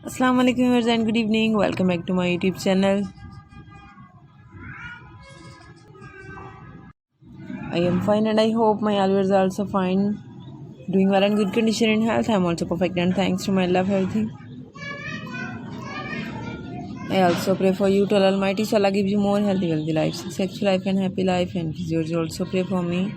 Assalamu alaikum viewers and good evening. Welcome back to my YouTube channel. I am fine and I hope my viewers are also fine, doing well and good condition in health. I am also perfect and thanks to my love everything. I also pray for you to Almighty so Allah gives you more healthy, wealthy life, successful life and happy life, and please yours also pray for me.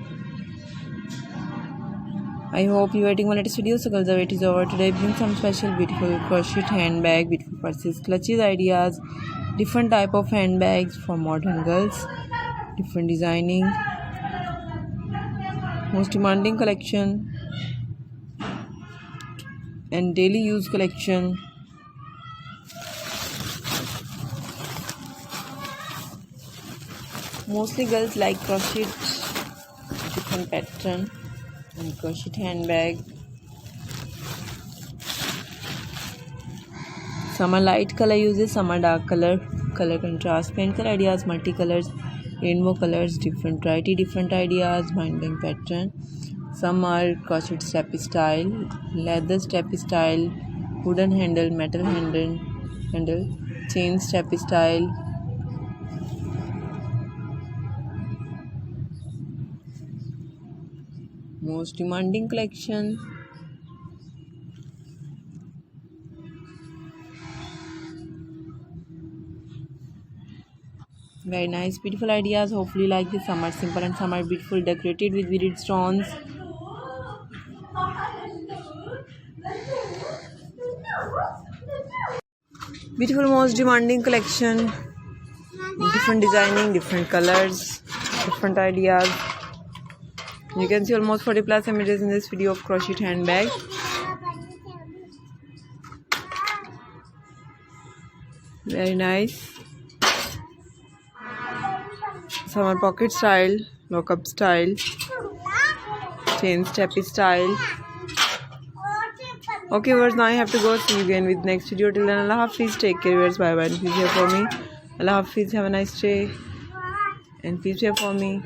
I hope you are waiting for latest video. So girls, the wait is over. Today bring some special beautiful crochet handbag, beautiful purses, clutches ideas, different type of handbags for modern girls, different designing, most demanding collection and daily use collection. Mostly girls like crochet, different pattern and crochet handbag. Some are light color uses, some are dark color contrast, paint color ideas, multicolors, rainbow colors, different variety, different ideas, binding pattern. Some are crochet step style, leather step style, wooden handle, metal handle, chain step style. Most demanding collection. Very nice, beautiful ideas. Hopefully like this. Some are simple and some are beautiful, decorated with beaded stones. Beautiful, most demanding collection. Different designing, different colors, different ideas. You can see almost 40 plus images in this video of crochet handbag. Very nice. Some are pocket style, lock-up style, chain step style. Okay viewers, now I have to go. See you again with next video. Till then, Allah Hafiz. Take care viewers. Bye bye. And please pray for me. Allah Hafiz. Have a nice day. And please pray for me.